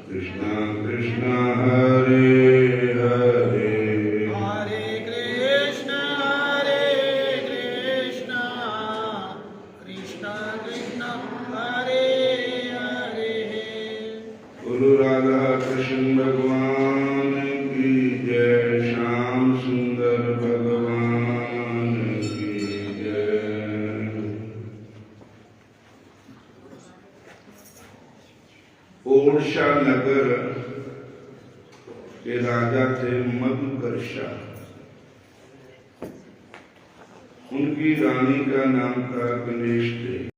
कृष्ण कृष्ण हरे हरे हरे कृष्ण कृष्ण कृष्ण हरे हरे। गुरु राधा कृष्ण भगवान की जय। श्याम सुंदर भगवान की जय। ओरछा नगर के राजा थे मधुकर्षा। उनकी रानी का नाम था गणेश देवी।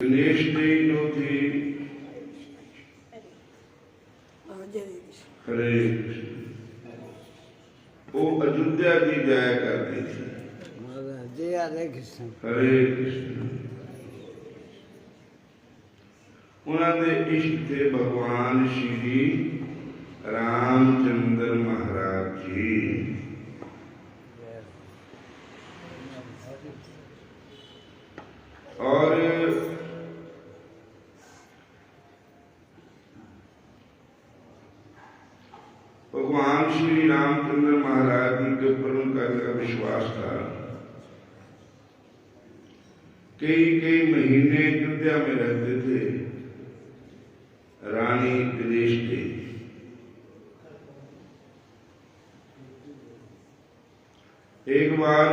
गणेश देवी जो थी, हरे कृष्ण, वो अयोध्या जी जाया करती थी। जय हरे कृष्ण। हरे कृष्ण। उन्होंने इष्ट थे भगवान श्री रामचंद्र महाराज जी। और भगवान श्री रामचंद्र महाराज जी के ऊपर उनका विश्वास था। कई महीने अयोध्या में रहते थे रानी गणेश देवी। एक बार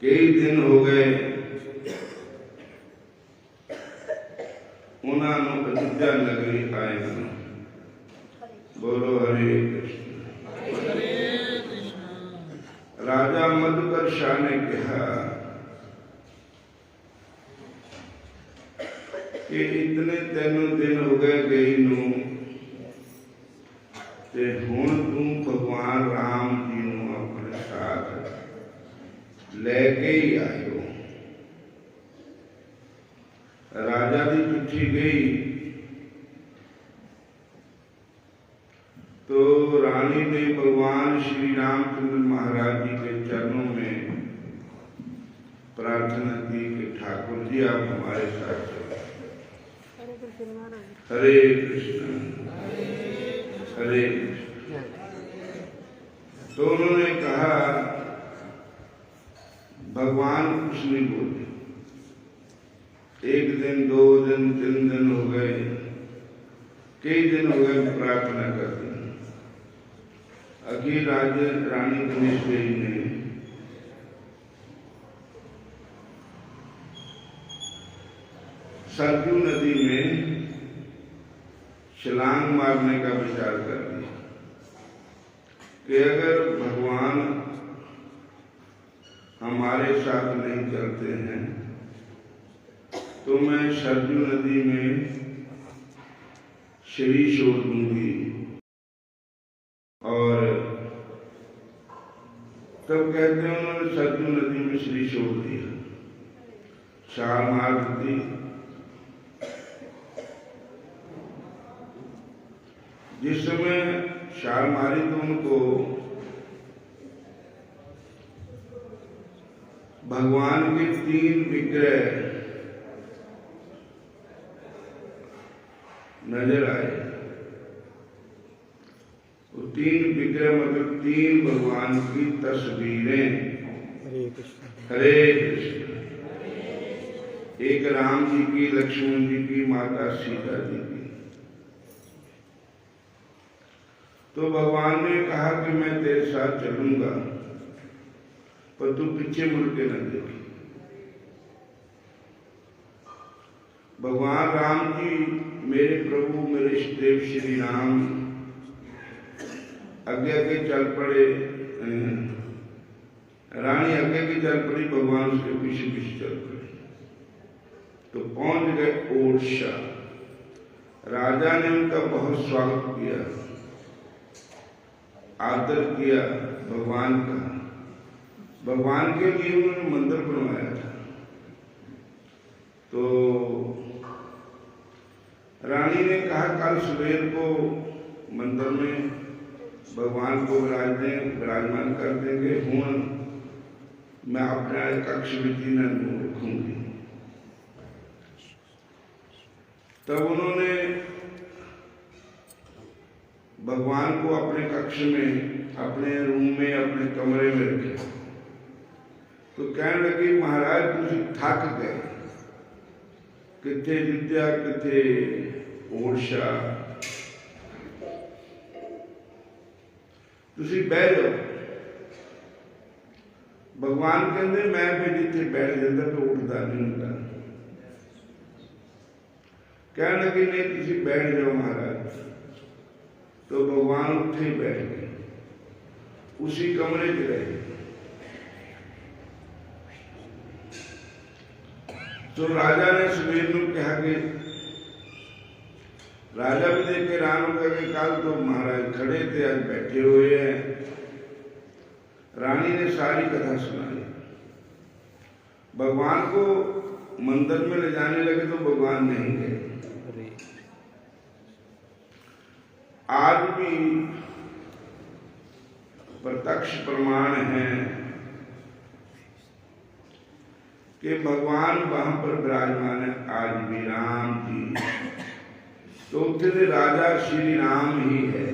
कई दिन हो गए उन्होंने अयोध्या नगरी आए। बोलो हरे कृष्ण। हरे कृष्ण। राजा मधुकर्षा ने कहा कि इतने तीनों दिन हो गए गई नू ते हुण तू भगवान राम जी नू अपने साथ लेके ही आयो। राजा की चिट्ठी गई तो रानी ने भगवान श्री रामचंद्र महाराज जी के चरणों में प्रार्थना की कि ठाकुर जी आप हमारे साथ चलो। हरे कृष्ण हरे कृष्ण। तो उन्होंने कहा भगवान कुछ नहीं बोले। एक दिन, 2 दिन, 3 दिन हो गए, कई दिन हो गए प्रार्थना करते। अखिर रानी गणेश देवी ने सरजू नदी में छलांग मारने का विचार कर लिया कि अगर भगवान हमारे साथ नहीं चलते हैं तो मैं सरजू नदी में शरीर छोड़ दूंगी। और तब कहते हैं उन्होंने सरजू नदी में शरीर छोड़ दिया, छाल मार दी। जिस समय छाल मारी तो उनको भगवान के 3 विग्रह नजर आए। वो 3 विग्रह मतलब 3 भगवान की तस्वीरें। हरे कृष्ण। हरे कृष्ण। एक राम जी की, लक्ष्मण जी की, माता सीता जी की। तो भगवान ने कहा कि मैं तेरे साथ चलूंगा पर तू पीछे मुड़ के न देखी। भगवान राम जी मेरे प्रभु, मेरे देव श्री राम आगे आगे चल पड़े। रानी आगे आगे चल पड़ी, भगवान उसके पीछे पीछे चल पड़े। तो पहुंच गए ओरछा। राजा ने उनका बहुत स्वागत किया, आदर किया भगवान का। भगवान के लिए उन्होंने मंदिर बनवाया था। तो रानी ने कहा कल सवेर को मंदिर में भगवान को विराजमान कर देंगे। हूँ मैं अपना कक्ष में 3 दिन रखूंगी। तब उन्होंने भगवान को अपने कक्ष में, अपने रूम में, अपने कमरे में रखे। तो कहने लगे महाराज तुम थक गए, किथे विद्या किथे ओरछा, तुसी बह जाओ। भगवान कहते मैं फिर जिथे बैठ जाता तो उठता नहीं होता। कहने लगे नहीं तुसी बैठ जाओ महाराज। तो भगवान उठे ही बैठ गए, उसी कमरे में रहे। तो राजा ने सुबेर को कहा कि राजा भी देख के हैरान हो गया कि कल तो महाराज खड़े थे, आज बैठे हुए हैं। रानी ने सारी कथा सुनाई। भगवान को मंदिर में ले जाने लगे तो भगवान नहीं गए। आज भी प्रत्यक्ष प्रमाण है कि भगवान वहां पर विराजमान है। आज भी राम जी तो उत्थे दे राजा श्री राम ही है।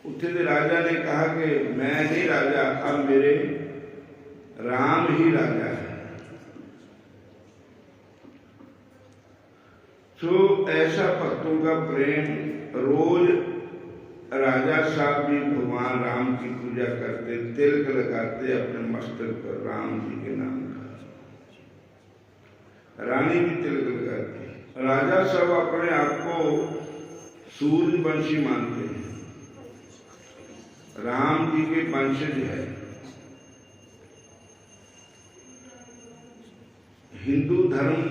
उत्थे दे राजा ने कहा कि मैं नहीं राजा, अब मेरे राम ही राजा है। तो ऐसा भक्तों का प्रेम, रोज राजा साहब भी भगवान राम की पूजा करते, तिलक लगाते अपने मस्तक पर राम जी के नाम का। रानी भी तिलक लगाती। राजा सब अपने आप को सूर्यवंशी मानते हैं, राम जी के वंशज है। हिंदू धर्म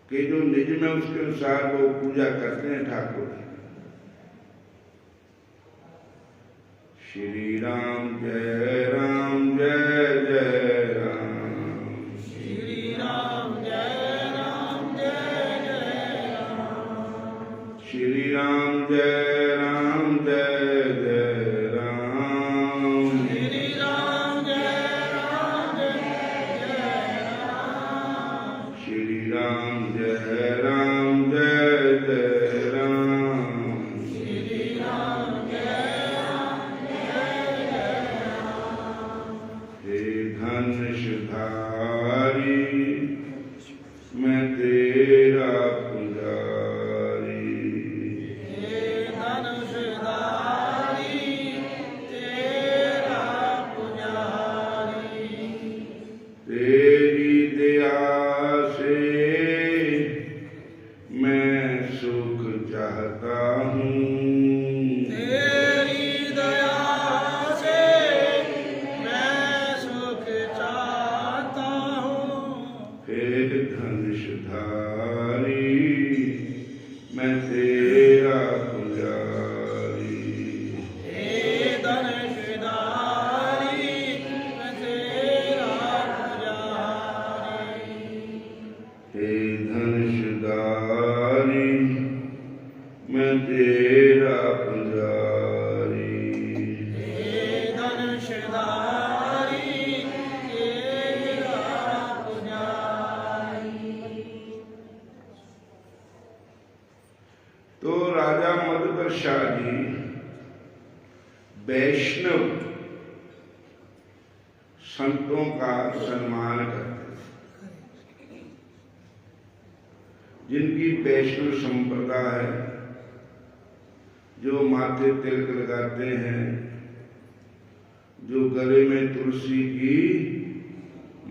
के जो नियम है उसके अनुसार वो पूजा करते हैं ठाकुर की। श्री राम जय राम जय जय राम, श्री राम जय राम जय जय राम, श्री राम जय राम जय जय राम, श्री राम जय राम जय जय राम, श्री राम जय राम जय जय राम, श्री राम जय राम जय जय राम। हे धनुषधारी मैं तेरा पुजारी, हे धनुषधारी तेरा पुजारी, तेरी दया से मैं सुख चाहता हूँ, तेरी दया से मैं सुख चाहता हूँ। हे धनुषधारी मैं तेरा पुजारी, हे धनुषधारी मैं तेरा पुजारी, हे धनुषधारी मैं तेरा पुजारी, हे धनुषधारी तेरा पुजारी। तो राजा मधुकर शाह जी वैष्णव संतों का सम्मान करते थे। जिनकी वैष्णव संप्रदाय है, जो माथे तिलक लगाते हैं, जो गले में तुलसी की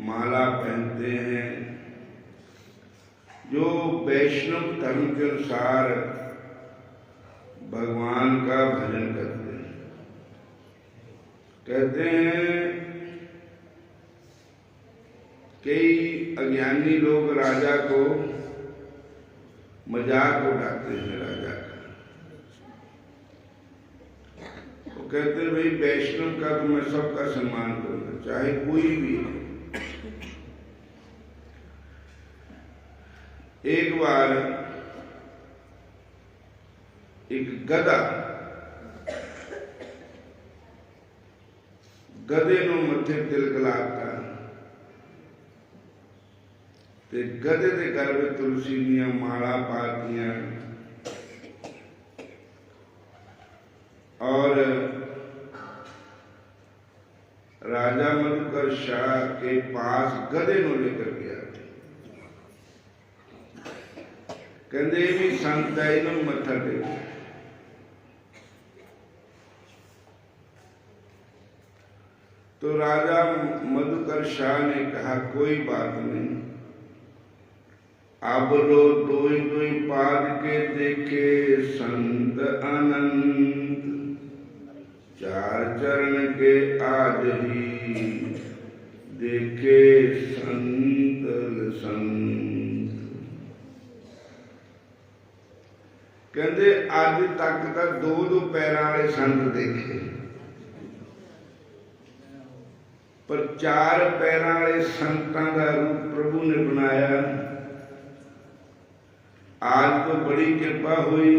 माला पहनते हैं, जो वैष्णव धर्म के अनुसार भगवान का भजन करते हैं। कहते हैं कई अज्ञानी लोग राजा को मजाक उड़ाते हैं राजा का। वो कहते हैं भाई वैष्णव का तो मैं सबका सम्मान करूंगा, चाहे कोई भी है। एक बार एक गधा गधे नूं मत्थे तिलक लाता ते गधे दे गल विच तुलसी दीआं माला पातियां और राजा मधुकर शाह के पास गधे नूं लेकर गया। कहंदे भी संत है, इन्हूं मत्था टेको। तो राजा मधुकर शाह ने कहा कोई बात नहीं, अब लो दोई दोई पाद के देखे संत अनंत, चार चरण के आज ही देखे संत संत। कहते अज तक तो दो दो पैरों वाले संत देखे, पर चार पैरों वाले संतां का रूप प्रभु ने बनाया। आज तो बड़ी कृपा हुई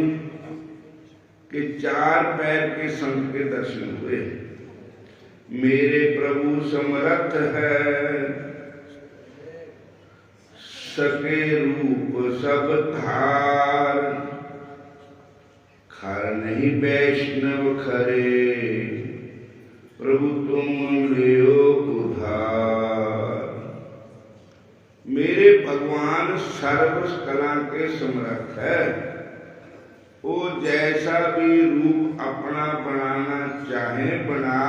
कि चार पैर के संत के दर्शन हुए। मेरे प्रभु समर्थ है, सके रूप सब धार, खर नहीं वैष्णव खरे, प्रभु तुम लियो उधार। मेरे भगवान सर्व कला के समर्थ है, वो जैसा भी रूप अपना बनाना चाहे बना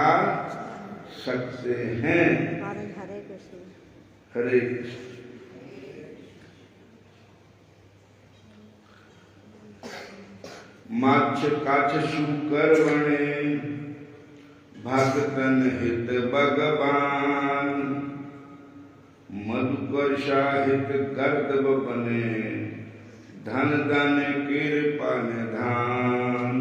सकते हैं। हरे कृष्ण। हरे कृष्ण। मच्छ कच्छ शूकर बने, भगतन हित भगवान, मधुकर शाहित गर्दभ बने, धन धन कृपा निधान।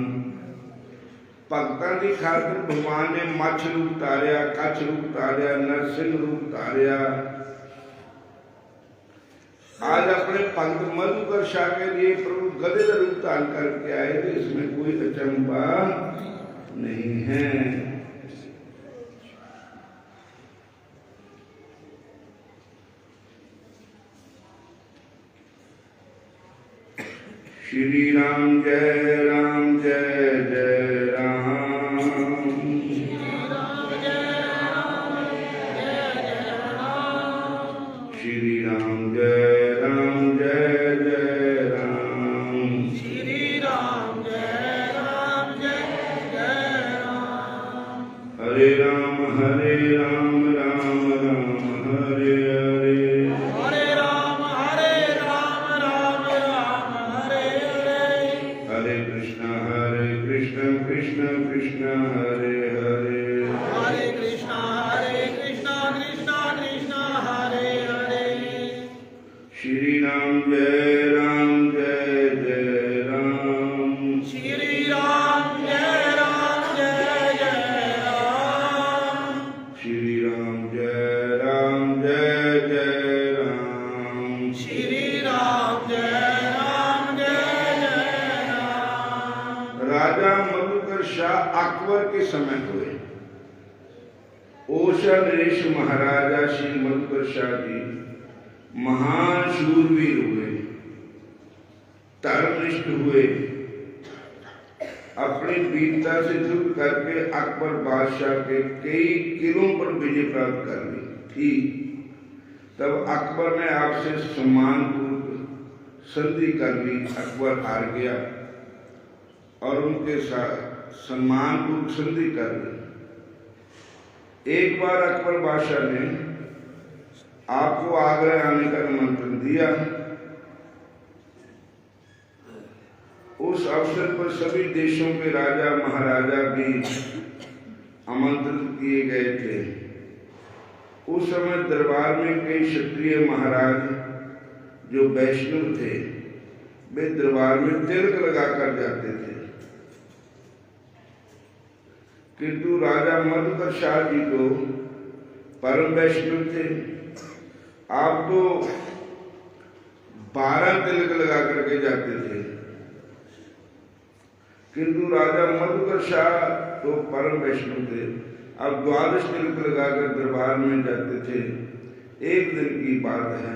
भगतां की खातिर भगवान ने मच्छ रूप धारिया, कच्छ रूप धारिया, नरसिंह रूप धारिया। आज अपने भक्त मधुकर शाह के लिए प्रभु गधे का रूप धारण करके आए थे, इसमें कोई अचंभा नहीं है। श्री राम जय राम जय जय राम, श्री राम जय राम जय जय राम, श्री राम जय राम जय जय राम, हरे राम राम राम हरे हरे, हरे राम राम राम हरे हरे, हरे कृष्ण कृष्ण कृष्ण हरे हरे, हरे कृष्ण कृष्ण कृष्ण हरे हरे। श्री राम जय जय राम, श्री राम जय जय राम, श्री राम जय जय राम, श्री राम जय जय राम। राजा मधुकर शाह अकबर के समय हुए। ओशा नरेश महाराजा श्री मधुकर शाह जी महान शूरवीर हुए, धर्मनिष्ठ हुए। अपनी वीरता से युद्ध करके अकबर बादशाह के कई किलों पर विजय प्राप्त कर ली थी। तब अकबर ने आपसे सम्मानपूर्वक संधि कर ली। अकबर हार गया और उनके साथ सम्मानपूर्वक संधि कर ली। एक बार अकबर बादशाह ने आपको आगरा आने का निमंत्रण दिया। उस अवसर पर सभी देशों के राजा महाराजा भी आमंत्रित किए गए थे। उस समय दरबार में कई क्षत्रिय महाराज जो वैष्णव थे, वे दरबार में तिलक लगाकर जाते थे। किंतु राजा मधुकर शाह जी तो परम वैष्णव थे। आप तो 12 तिलक लगा करके जाते थे, किंतु राजा मधुकर शाह तो परम वैष्णव थे। अब 12 तिलक लगाकर दरबार में जाते थे। एक दिन की बात है,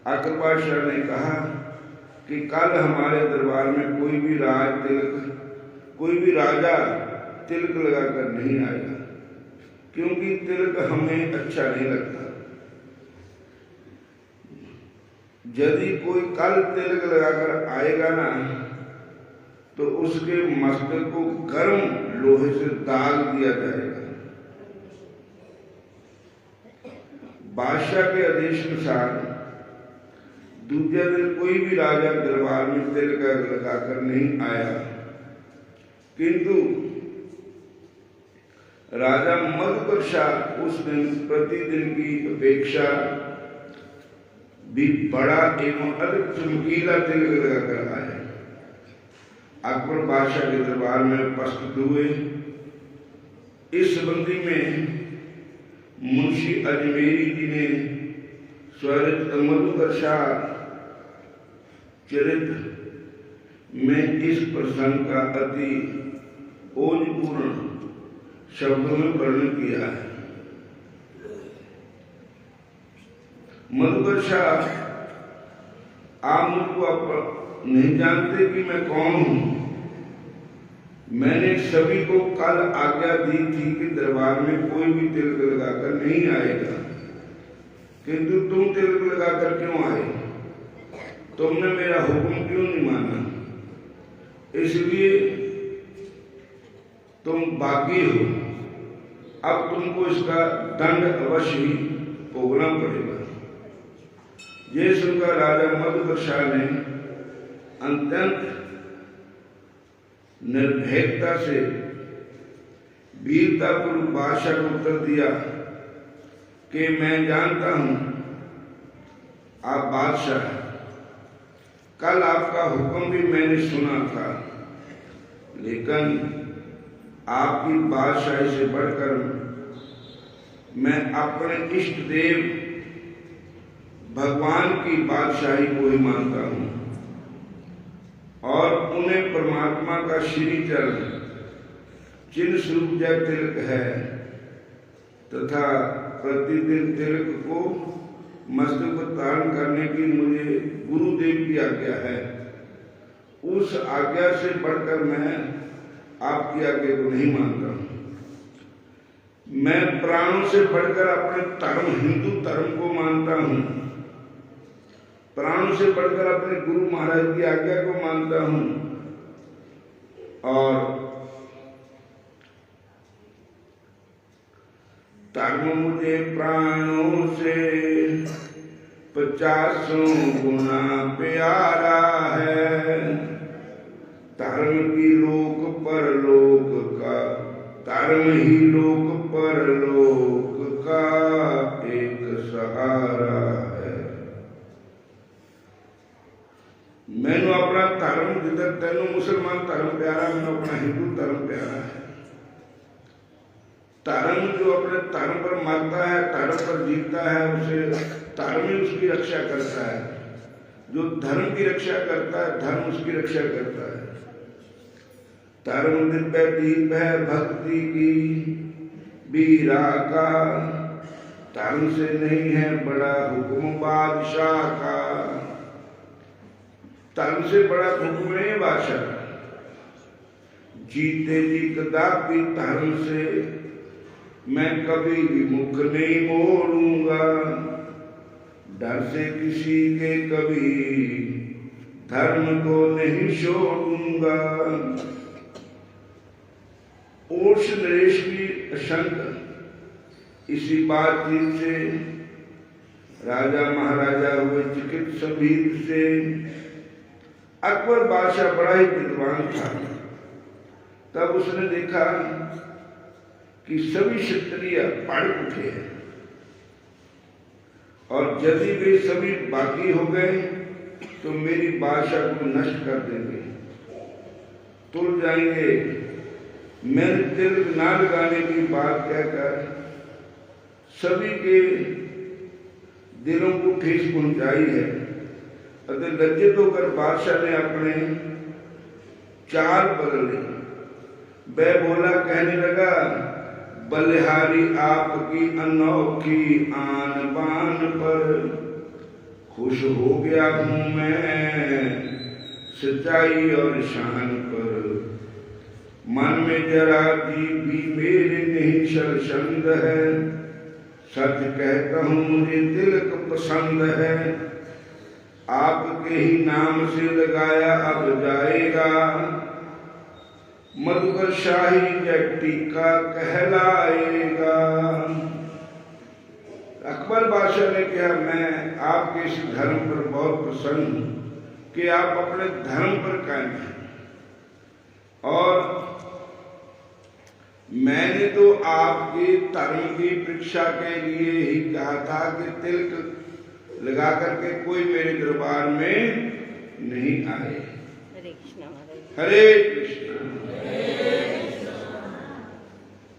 अकबर बादशाह ने कहा कि कल हमारे दरबार में कोई भी राजा तिलक लगाकर नहीं आएगा, क्योंकि तिलक हमें अच्छा नहीं लगता। यदि कोई कल तिलक लगाकर आएगा ना, तो उसके मस्तक को गर्म लोहे से दाग दिया जाएगा। बादशाह के आदेश अनुसार दूसरे दिन कोई भी राजा दरबार में तिलक लगाकर नहीं आया, किंतु राजा मधुकर शाह उस दिन प्रतिदिन की अपेक्षा भी बड़ा एवं अधिक चमकीला तिलक लगाकर आए। अकबर बादशाह के दरबार में उपस्थित हुए। इस संबंधी में मुंशी अजमेरी जी ने स्वरचित मधुकर शाह चरित्र में इस प्रसंग का अति ओजपूर्ण शब्दों में वर्णन किया है। मधुकर शाह, आप मुझको नहीं जानते कि मैं कौन हूं। मैंने सभी को कल आज्ञा दी थी कि दरबार में कोई भी तिलक लगाकर नहीं आएगा, किंतु तुम तिलक लगाकर क्यों आए? तुमने मेरा हुक्म क्यों नहीं माना? इसलिए तुम बागी हो। अब तुमको इसका दंड अवश्य ही भोगना पड़ेगा। ये सुनकर राजा मधुकर शाह ने अत्यंत निर्भीकता से वीरतापूर्वक बादशाह को उत्तर दिया कि मैं जानता हूं आप बादशाह, कल आपका हुक्म भी मैंने सुना था, लेकिन आपकी बादशाही से बढ़कर मैं अपने इष्ट देव भगवान की बादशाही को ही मानता हूं और उन्हें परमात्मा का श्री चरण चिन्ह स्वरूप जय तिलक है तथा प्रतिदिन तिलक को मस्तक पर धारण करने की मुझे गुरुदेव की आज्ञा है। उस आज्ञा से बढ़कर मैं आपकी आज्ञा को नहीं मानता हूं। मैं प्राणों से बढ़कर अपने धर्म हिंदू धर्म को मानता हूं। प्राणों से बढ़कर अपने गुरु महाराज की आज्ञा को मानता हूं और धर्म मुझे प्राणों से 50 गुना प्यारा है। धर्म की लोक परलोक का, धर्म ही लोक परलोक का एक सहारा है। मैनू अपना धर्म जिधर तेनू मुसलमान धर्म प्यारा, मैनू अपना हिंदू धर्म प्यारा है। धर्म जो अपने धर्म पर मरता है, धर्म पर जीतता है, उसे धर्म ही उसकी रक्षा करता है। जो धर्म की रक्षा करता है, धर्म उसकी रक्षा करता है। धर्म दिव्य दीप है भक्ति की वीरा का, धर्म से नहीं है बड़ा हुक्म बादशाह का। धर्म से बड़ा हुक्म नहीं है बादशाह का। जीते जी कदापि धर्म से मैं कभी भी मुख नहीं मोड़ूंगा। डर से किसी के कभी धर्म को नहीं छोड़ूंगा। ओर्ष नरेश की असंख्य इसी बातचीत से राजा महाराजा हुए चिकित्सा भीत से अकबर बादशाह बड़ा ही विद्वान था। तब उसने देखा कि सभी क्षत्रिय पढ़ उठे हैं और यदि वे सभी बाकी हो गए तो मेरी बादशाह को नष्ट कर देंगे, तुल जाएंगे। मेरे तिलक ना लगाने की बात कहकर सभी के दिलों को ठेस पहुंचाई है। अतः लज्जित होकर बादशाह ने अपने चाल बदल ली। वह बोला, कहने लगा, बलिहारी आपकी अनोखी आन बान पर खुश हो गया हूँ मैं सच्चाई और शान पर। मन में जरा भी मेरे नहीं शर्मंद है, सच कहता हूँ मुझे तिलक पसंद है। आपके ही नाम से लगाया अब जाएगा, मधुकर शाही जट्टी का कहलाएगा। अकबर बादशाह ने कहा मैं आपके इस धर्म पर बहुत प्रसन्न हूँ कि आप अपने धर्म पर कायम हैं, और मैंने तो आपके धर्म की परीक्षा के लिए ही कहा था कि तिलक लगा करके कोई मेरे दरबार में नहीं आए। हरे कृष्णा हरे कृष्णा।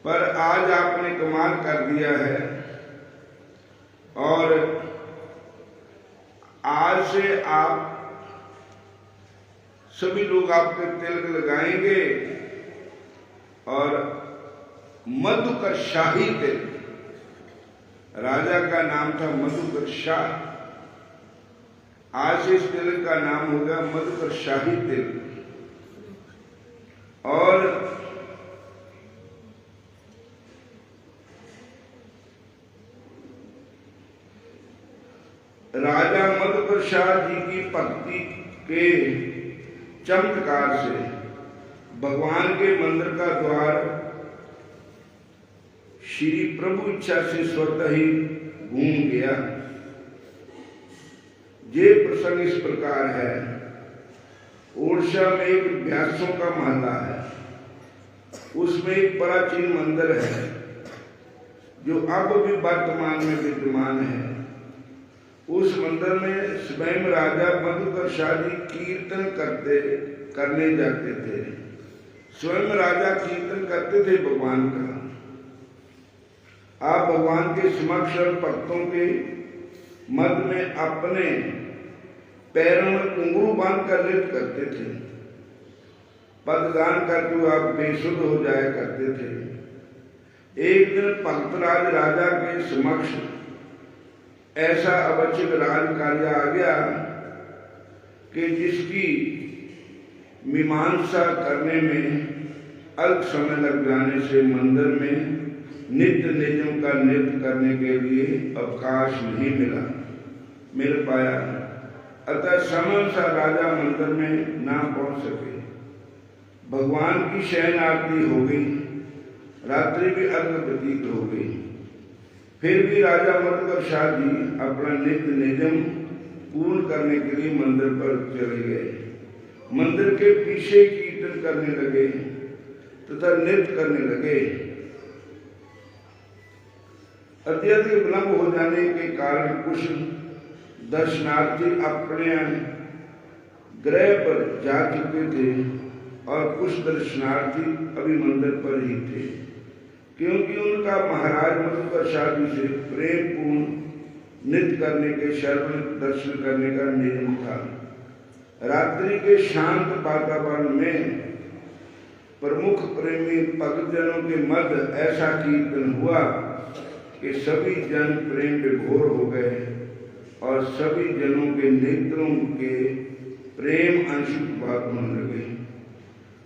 पर आज आपने कमाल कर दिया है, और आज से आप सभी लोग आपके तिलक लगाएंगे, और मधुकर शाही तिलक, राजा का नाम था मधुकर शाह, आज से इस तिलक का नाम होगा मधुकर शाही तिलक। और राजा मधुकर शाह जी की भक्ति के चमत्कार से भगवान के मंदिर का द्वार श्री प्रभु इच्छा से स्वतः ही घूम गया। ये प्रसंग इस प्रकार है। ओडिशा में एक व्यासों का महला है, उसमें एक प्राचीन मंदिर है जो अब भी वर्तमान में विद्यमान है। उस मंदिर में स्वयं राजा मधुकर शाह जी कीर्तन करने जाते थे। स्वयं राजा कीर्तन करते थे भगवान का। आप भगवान के समक्ष और भक्तों के मध्य में अपने पैरों में घुंघरू बांध कर नृत्य करते थे। पदगान करते हुए आप बेसुध हो जाया करते थे। एक दिन भक्तराज राजा के समक्ष ऐसा अवचित राज कार्य आ गया कि जिसकी मीमांसा करने में अल्प समय लग जाने से मंदिर में नित्य नियम का नृत्य करने के लिए अवकाश नहीं मिल पाया। अतः समय सा राजा मंदिर में ना पहुंच सके। भगवान की शयन आरती हो गई, रात्रि भी अर्घ प्रतीत हो गई। फिर भी राजा मधुकर शाह जी अपना नित्य नियम पूर्ण करने के लिए मंदिर पर चले गए। मंदिर के पीछे कीर्तन करने लगे तथा नृत्य करने लगे। अत्यधिक विलंब हो जाने के कारण कुछ दर्शनार्थी अपने ग्रह पर जा चुके थे और कुछ दर्शनार्थी अभी मंदिर पर ही थे, क्योंकि उनका महाराज मधुकर शाह जी से प्रेम पूर्ण नृत्य करने के शर्म दर्शन करने का नियम था। रात्रि के शांत वातावरण में प्रमुख प्रेमी भक्तजनों के मध्य ऐसा कीर्तन हुआ कि सभी जन प्रेम विभोर हो गए और सभी जनों के नेत्रों के प्रेम अंशुपात होने लगे।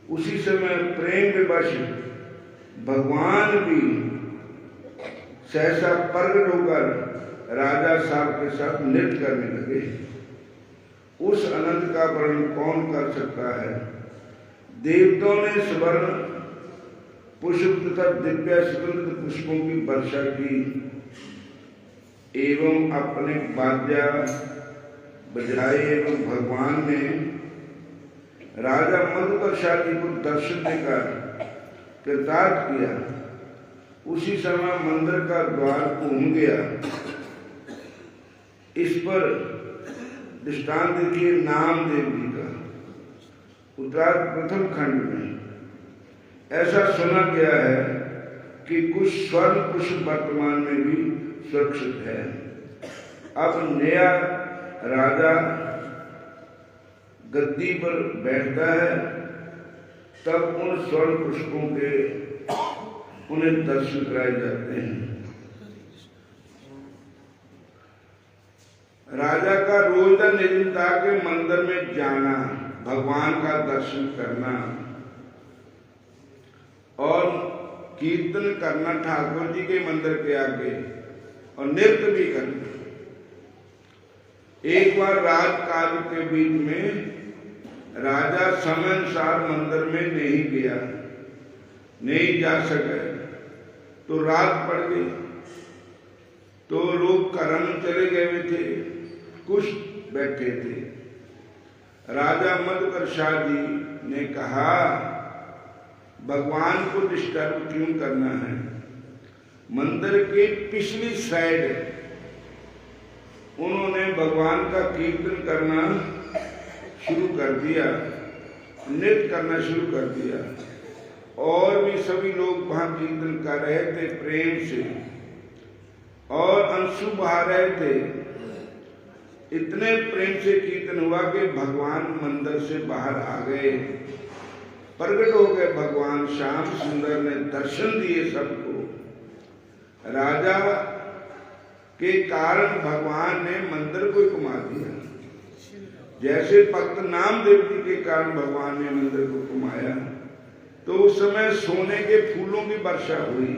उसी समय प्रेम विवश भगवान भी सहसा प्रकट होकर राजा साहब के साथ नृत्य करने लगे। उस आनंद का वर्णन कौन कर सकता है। देवताओं ने स्वर्ण पुष्प तथा दिव्य सुगंध पुष्पों की वर्षा की एवं अपने बाजा बजाए एवं भगवान ने राजा मधुकर शाह जी को दर्शन देकर कृतार्थ किया। उसी समय मंदिर का द्वार घूम गया। इस पर दृष्टांत देखिए नामदेव जी का उत्तरार्ध प्रथम खंड में ऐसा सुना गया है कि कुछ स्वर्ण पुष्प वर्तमान में भी सुरक्षित है। अब नया राजा गद्दी पर बैठता है, तब उन स्वर्ण पुष्पों के उन्हें दर्शन कराए जाते हैं। राजा का रोज का नियम था कि मंदिर में जाना, भगवान का दर्शन करना और कीर्तन करना ठाकुर जी के मंदिर के आगे, और नृत्य भी करना। एक बार राजकाज के बीच में राजा समय अनुसार मंदिर में नहीं गया, नहीं जा सके, तो रात पड़ गई। तो लोग कर्म चले गए हुए थे, कुछ बैठे थे। राजा मधुकर शाह जी ने कहा, भगवान को डिस्टर्ब क्यों करना है। मंदिर के पिछली साइड उन्होंने भगवान का कीर्तन करना शुरू कर दिया, नृत्य करना शुरू कर दिया, और भी सभी लोग वहां कीर्तन कर रहे थे प्रेम से, और अंशु बहा रहे थे। इतने प्रेम से कीर्तन हुआ कि भगवान मंदिर से बाहर आ गए, प्रकट हो गए भगवान। श्याम सुंदर ने दर्शन दिए सबको। राजा के कारण भगवान ने मंदिर को घुमा दिया, जैसे भक्त नामदेव जी के कारण भगवान ने मंदिर को घुमाया। तो उस समय सोने के फूलों की वर्षा हुई।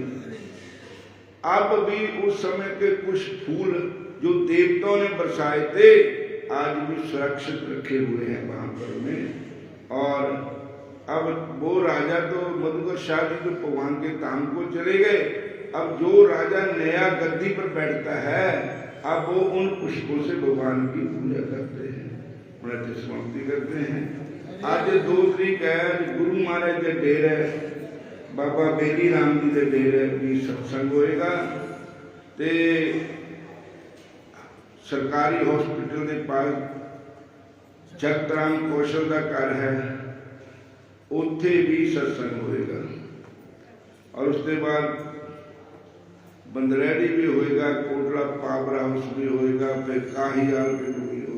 अब भी उस समय के कुछ फूल जो देवताओं ने बरसाए थे, आज भी सुरक्षित रखे हुए हैं वहां पर में। और अब वो राजा तो मधुकर शाह जी तो भगवान के धाम को चले गए। अब जो राजा नया गद्दी पर बैठता है, अब वो उन पुष्पों से भगवान की पूजा करते हैं, उन्हें समाप्ति करते हैं। आज 2 तरीक है, गुरु महाराज के डेरे, बाबा बेली राम जी के डेरे भी सत्संग होएगा। ते सरकारी हॉस्पिटल के पास जगतराम कौशल का घर है, उत्थे भी सत्संग होएगा। और उसके बाद बंदरैडी भी होएगा, कोटला पावर हाउस भी होएगा, फिर काहियाल भी होएगा।